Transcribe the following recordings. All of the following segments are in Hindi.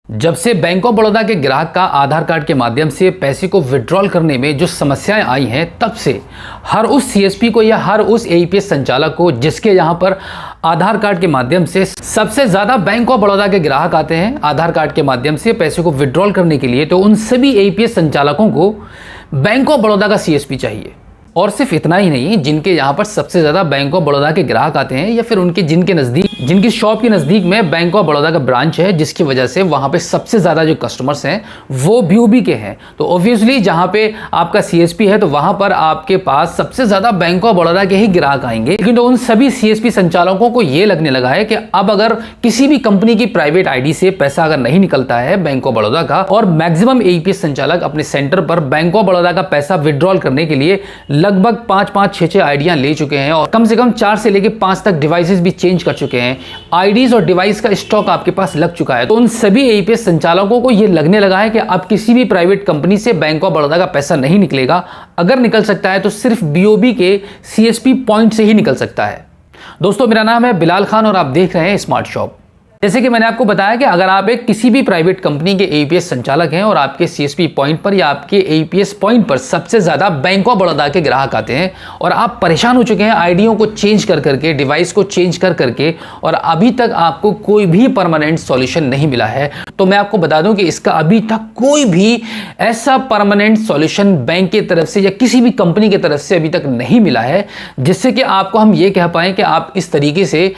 जब से बैंक ऑफ बड़ौदा के ग्राहक का आधार कार्ड के माध्यम से पैसे को विड्रॉल करने में जो समस्याएं आई हैं, तब से हर उस सीएसपी को या हर उस एईपीएस संचालक को जिसके यहां पर आधार कार्ड के माध्यम से सबसे ज़्यादा बैंक ऑफ बड़ौदा के ग्राहक आते हैं आधार कार्ड के माध्यम से पैसे को विड्रॉल करने के लिए, तो उन सभी एईपीएस संचालकों को बैंक ऑफ बड़ौदा का सीएसपी चाहिए। और सिर्फ इतना ही नहीं, जिनके यहाँ पर सबसे ज़्यादा बैंक ऑफ बड़ौदा के ग्राहक आते हैं या फिर उनके जिनके नज़दीक जिनकी शॉप के नज़दीक में बैंक ऑफ बड़ौदा का ब्रांच है, जिसकी वजह से वहाँ पे सबसे ज़्यादा जो कस्टमर्स हैं वो बीओबी के हैं। तो ऑब्वियसली जहाँ पे आपका सीएसपी है तो वहाँ पर आपके पास सबसे ज़्यादा बैंक ऑफ बड़ौदा के ही ग्राहक आएंगे। लेकिन तो उन सभी सीएसपी संचालकों को ये लगने लगा है कि अब अगर किसी भी कंपनी की प्राइवेट आईडी से पैसा अगर नहीं निकलता है बैंक ऑफ बड़ौदा का, और मैक्सिमम एईपीएस संचालक अपने सेंटर पर बैंक ऑफ बड़ौदा का पैसा विड्रॉल करने के लिए लगभग 5-6 आईडियां ले चुके हैं और कम से कम 4 से लेकर 5 तक डिवाइसेस भी चेंज कर चुके हैं। आईडीज और डिवाइस का स्टॉक आपके पास लग चुका है। तो उन सभी एईपीएस संचालकों को यह लगने लगा है कि अब किसी भी प्राइवेट कंपनी से बैंक ऑफ बड़ौदा का पैसा नहीं निकलेगा। अगर निकल सकता है तो सिर्फ बीओबी के सीएसपी पॉइंट से ही निकल सकता है। दोस्तों, मेरा नाम है बिलाल खान और आप देख रहे हैं स्मार्ट शॉप। जैसे कि मैंने आपको बताया कि अगर आप एक किसी भी प्राइवेट कंपनी के एईपीएस संचालक हैं और आपके सीएसपी पॉइंट पर या आपके एईपीएस पॉइंट पर सबसे ज़्यादा बैंक ऑफ बड़ौदा के ग्राहक आते हैं और आप परेशान हो चुके हैं आईडियों को चेंज कर करके, डिवाइस को चेंज कर करके, और अभी तक आपको कोई भी परमानेंट सॉल्यूशन नहीं मिला है, तो मैं आपको बता दूं कि इसका अभी तक कोई भी ऐसा परमानेंट सॉल्यूशन बैंक की तरफ से या किसी भी कंपनी की तरफ से अभी तक नहीं मिला है जिससे कि आपको हम ये कह पाएँ कि आप इस तरीके से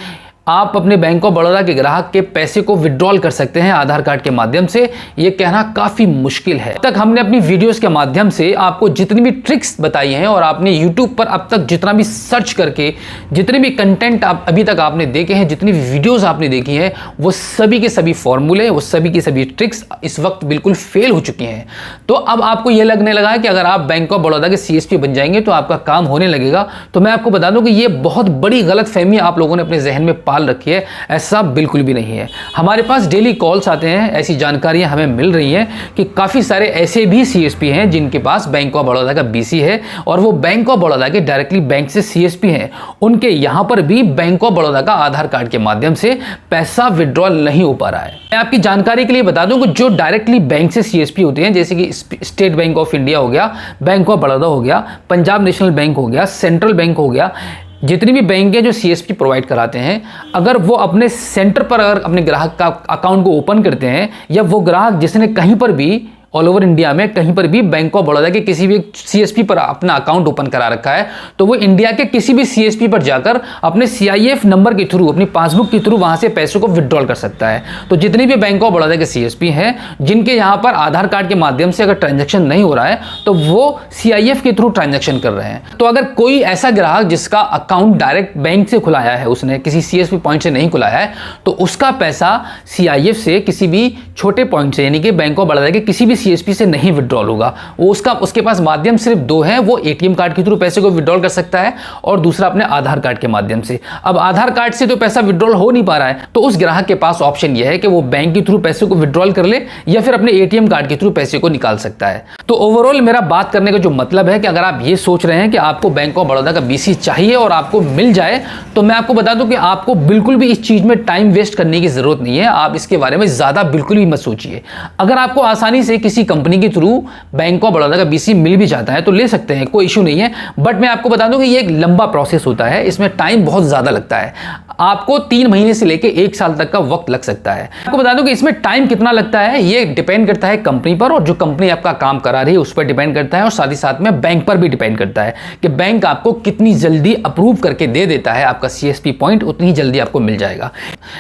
आप अपने बैंक ऑफ बड़ौदा के ग्राहक के पैसे को विड्रॉल कर सकते हैं आधार कार्ड के माध्यम से। ये कहना काफी मुश्किल है। अब तक हमने अपनी वीडियोस के माध्यम से आपको जितनी भी ट्रिक्स बताई हैं और आपने यूट्यूब पर अब तक जितना भी सर्च करके जितने भी कंटेंट आप अभी तक आपने देखे हैं, जितनी भी वीडियोस आपने देखी हैं, वो सभी के सभी फॉर्मूले, वो सभी की सभी ट्रिक्स इस वक्त बिल्कुल फेल हो चुकी हैं। तो अब आपको यह लगने लगा है कि अगर आप बैंक ऑफ बड़ौदा के सीएसपी बन जाएंगे तो आपका काम होने लगेगा। तो मैं आपको बता दूं कि यह बहुत बड़ी गलतफहमी आप लोगों ने अपने जहन में रखी है। ऐसा बिल्कुल भी नहीं है। हमारे पास डेली कॉल्स आते हैं, ऐसी जानकारियां हमें मिल रही हैं कि काफी सारे ऐसे भी सीएसपी हैं जिनके पास बैंक ऑफ बड़ौदा का बीसी है और वो बैंक ऑफ बड़ौदा के डायरेक्टली बैंक से सीएसपी हैं। उनके यहां पर भी बैंक ऑफ बड़ौदा का आधार कार्ड के माध्यम से पैसा विड्रॉल नहीं हो पा रहा है। मैं आपकी जानकारी के लिए बता दूं कि जो डायरेक्टली बैंक से सीएसपी होते हैं, जैसे कि स्टेट बैंक ऑफ इंडिया हो गया, बैंक ऑफ बड़ौदा हो गया, पंजाब नेशनल बैंक हो गया, सेंट्रल बैंक हो गया, जितनी भी बैंक है जो सीएसपी प्रोवाइड कराते हैं, अगर वो अपने सेंटर पर अगर अपने ग्राहक का अकाउंट को ओपन करते हैं या वो ग्राहक जिसने कहीं पर भी ऑल ओवर इंडिया में कहीं पर भी बैंक ऑफ बड़ौदा के किसी भी सीएसपी पर अपना अकाउंट ओपन करा रखा है, तो वो इंडिया के किसी भी सीएसपी पर जाकर अपने सीआईएफ नंबर के थ्रू, अपनी पासबुक के थ्रू वहां से पैसों को विड्रॉल कर सकता है। तो जितने भी बैंक ऑफ बड़ौदा के सीएसपी हैं जिनके यहां पर आधार कार्ड के माध्यम से अगर ट्रांजैक्शन नहीं हो रहा है तो वो सीआईएफ के थ्रू ट्रांजैक्शन कर रहे हैं। तो अगर कोई ऐसा ग्राहक जिसका अकाउंट डायरेक्ट बैंक से खुलाया है, उसने किसी सीएसपी पॉइंट से नहीं खुलाया है, तो उसका पैसा सीआईएफ से किसी भी छोटे पॉइंट से, यानी कि बैंक ऑफ बड़ौदा के किसी भी सीएसपी से नहीं विड्रॉल होगा। वो उसके पास माध्यम सिर्फ दो हैं। वो एटीएम कार्ड के थ्रू पैसे को विड्रॉल कर सकता है और दूसरा अपने आधार कार्ड के माध्यम से। अब आधार कार्ड से तो पैसा विड्रॉल हो नहीं पा रहा है, तो उस ग्राहक के पास ऑप्शन यह है कि वो बैंक के थ्रू पैसे को विड्रॉल कर ले या फिर अपने एटीएम कार्ड के थ्रू पैसे को निकाल सकता है। तो ओवरऑल मेरा बात करने का जो मतलब है कि अगर आप ये सोच रहे हैं कि आपको बैंक ऑफ बड़ौदा का बीसी चाहिए और आपको मिल जाए, तो मैं आपको बता दूं कि आपको बिल्कुल भी इस चीज में टाइम वेस्ट करने की जरूरत नहीं है। आप इसके बारे में ज्यादा बिल्कुल भी मत सोचिए। अगर आपको आसानी से किसी कंपनी के थ्रू बैंक ऑफ बड़ौदा का बीसी मिल भी जाता है तो ले सकते हैं, कोई इशू नहीं है। बट मैं आपको बता दूं कि ये एक लंबा प्रोसेस होता है, इसमें टाइम बहुत ज्यादा लगता है। आपको 3 महीने से लेकर 1 साल तक का वक्त लग सकता है। आपको बता दूं कि इसमें टाइम कितना लगता है ये डिपेंड करता है कंपनी पर, और जो कंपनी आपका काम करा रही है उस पर डिपेंड करता है, और साथ ही साथ में बैंक पर भी डिपेंड करता है कि बैंक आपको कितनी जल्दी अप्रूव करके दे देता है आपका सीएसपी पॉइंट, उतनी जल्दी आपको मिल जाएगा।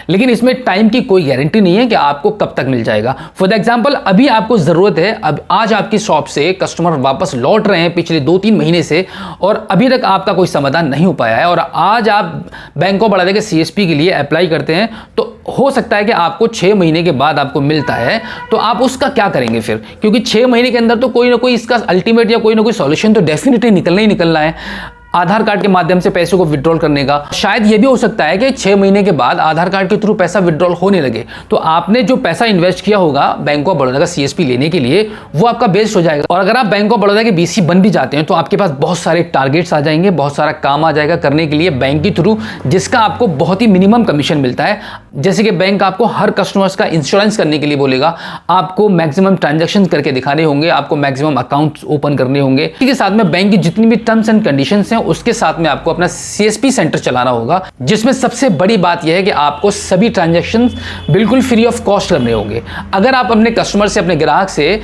लेकिन इसमें टाइम की कोई गारंटी नहीं है कि आपको कब तक मिल जाएगा। फॉर एग्जाम्पल, अभी आपको जरूरत है, अब आज आपकी शॉप से कस्टमर वापस लौट रहे हैं पिछले 2-3 महीने से और अभी तक आपका कोई समाधान नहीं हो पाया है, और आज आप बैंक ऑफ बड़ौदा के सीएसपी के लिए अप्लाई करते हैं, तो हो सकता है कि आपको 6 महीने के बाद आपको मिलता है। तो आप उसका क्या करेंगे फिर? क्योंकि 6 महीने के अंदर तो कोई ना कोई इसका अल्टीमेट या कोई ना कोई सॉल्यूशन तो डेफिनेटली निकलना ही निकलना है। आधार कार्ड के माध्यम से पैसे को विड्रॉल करने का। शायद ये भी हो सकता है कि 6 महीने के बाद आधार कार्ड के थ्रू पैसा विड्रॉल होने लगे, तो आपने जो पैसा इन्वेस्ट किया होगा बैंक ऑफ बड़ौदा का सीएसपी लेने के लिए, वो आपका बेस्ट हो जाएगा। और अगर आप बैंक ऑफ बड़ौदा के बीसी बन भी जाते हैं तो आपके पास बहुत सारे टारगेट्स आ जाएंगे, बहुत सारा काम आ जाएगा करने के लिए बैंक के थ्रू, जिसका आपको बहुत ही मिनिमम कमीशन मिलता है। जैसे कि बैंक आपको हर कस्टमर्स का इंश्योरेंस करने के लिए बोलेगा, आपको मैक्सिमम ट्रांजैक्शन करके दिखाने होंगे, आपको मैक्सिमम अकाउंट्स ओपन करने होंगे। इसी के साथ में बैंक की जितनी भी टर्म्स एंड कंडीशंस हैं उसके साथ में आपको अपना सीएसपी सेंटर चलाना होगा, जिसमें सबसे बड़ी बात यह है कि आपको सभी ट्रांजैक्शंस बिल्कुल फ्री ऑफ कॉस्ट करने होंगे। अगर आप अपने कस्टमर से, अपने ग्राहक से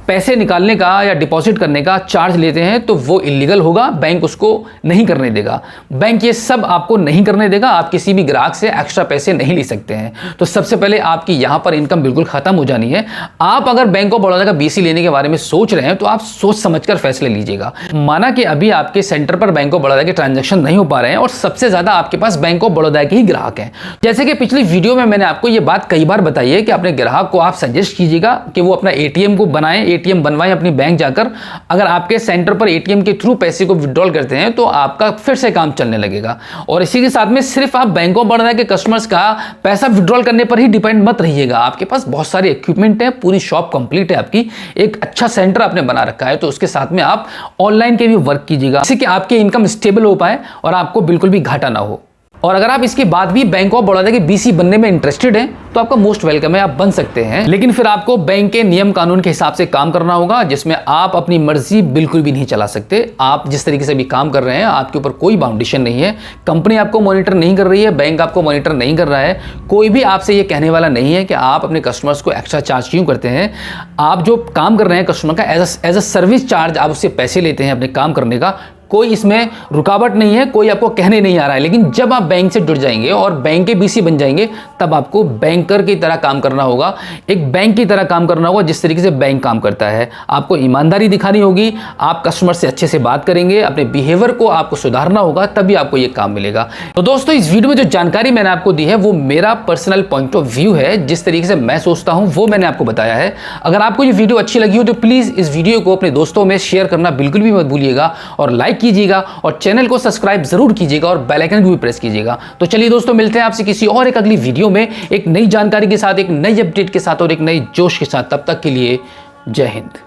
पैसे निकालने का या डिपॉजिट करने का चार्ज लेते हैं तो वो इलीगल होगा, बैंक उसको नहीं करने देगा। बैंक ये सब आपको नहीं करने देगा, आप किसी भी ग्राहक से एक्स्ट्रा पैसे नहीं ले सकते हैं। तो सबसे पहले आपकी यहां पर इनकम बिल्कुल खत्म हो जानी है। आप अगर बैंक ऑफ बड़ौदा का बीसी लेने के बारे में सोच रहे हैं तो आप सोच समझकर फैसले लीजिएगा। माना कि अभी आपके सेंटर पर बैंक ऑफ बड़ौदा के ट्रांजैक्शन नहीं हो पा रहे हैं और सबसे ज्यादा आपके पास बैंक ऑफ बड़ौदा के ही ग्राहक हैं। जैसे कि पिछली वीडियो में मैंने आपको यह बात कई बार बताई है कि अपने ग्राहक को आप सजेस्ट कीजिएगा कि वो अपना एटीएम को बनाएं, एटीएम बनवाएं अपनी बैंक जाकर। अगर आपके सेंटर पर एटीएम के थ्रू पैसे को विड्रॉल करते हैं तो आपका फिर से काम चलने लगेगा। और इसी के साथ में सिर्फ आप बैंक ऑफ बड़ौदा के कस्टमर्स का पैसा विड्रॉल करने पर ही डिपेंड मत रहिएगा। आपके पास बहुत सारे इक्विपमेंट है, पूरी शॉप कंप्लीट है आपकी, एक अच्छा सेंटर आपने बना रखा है, तो उसके साथ में आप ऑनलाइन के भी वर्क कीजिएगा, जिससे कि आपकी इनकम स्टेबल हो पाए और आपको बिल्कुल भी घाटा ना हो। और अगर आप इसके बाद भी बैंक ऑफ बड़ौदा के बीसी बनने में इंटरेस्टेड हैं तो आपका मोस्ट वेलकम है, आप बन सकते हैं। लेकिन फिर आपको बैंक के नियम कानून के हिसाब से काम करना होगा, जिसमें आप अपनी मर्जी बिल्कुल भी नहीं चला सकते। आप जिस तरीके से भी काम कर रहे हैं, आपके ऊपर कोई बाउंडेशन नहीं है, कंपनी आपको मॉनिटर नहीं कर रही है, बैंक आपको मॉनिटर नहीं कर रहा है, कोई भी आपसे ये कहने वाला नहीं है कि आप अपने कस्टमर्स को एक्स्ट्रा चार्ज क्यों करते हैं। आप जो काम कर रहे हैं कस्टमर का एज अ सर्विस चार्ज, आप उससे पैसे लेते हैं अपने काम करने का, कोई इसमें रुकावट नहीं है, कोई आपको कहने नहीं आ रहा है। लेकिन जब आप बैंक से जुड़ जाएंगे और बैंक के बीसी बन जाएंगे तब आपको बैंकर की तरह काम करना होगा, एक बैंक की तरह काम करना होगा जिस तरीके से बैंक काम करता है। आपको ईमानदारी दिखानी होगी, आप कस्टमर से अच्छे से बात करेंगे, अपने बिहेवियर को आपको सुधारना होगा, तभी आपको ये काम मिलेगा। तो दोस्तों, इस वीडियो में जो जानकारी मैंने आपको दी है वो मेरा पर्सनल पॉइंट ऑफ व्यू है, जिस तरीके से मैं सोचता हूं वो मैंने आपको बताया है। अगर आपको ये वीडियो अच्छी लगी हो तो प्लीज इस वीडियो को अपने दोस्तों में शेयर करना बिल्कुल भी मत भूलिएगा, और लाइक कीजिएगा और चैनल को सब्सक्राइब जरूर कीजिएगा और बेल आइकन को भी प्रेस कीजिएगा। तो चलिए दोस्तों, मिलते हैं आपसे किसी और एक अगली वीडियो में, एक नई जानकारी के साथ, एक नई अपडेट के साथ और एक नई जोश के साथ। तब तक के लिए जय हिंद।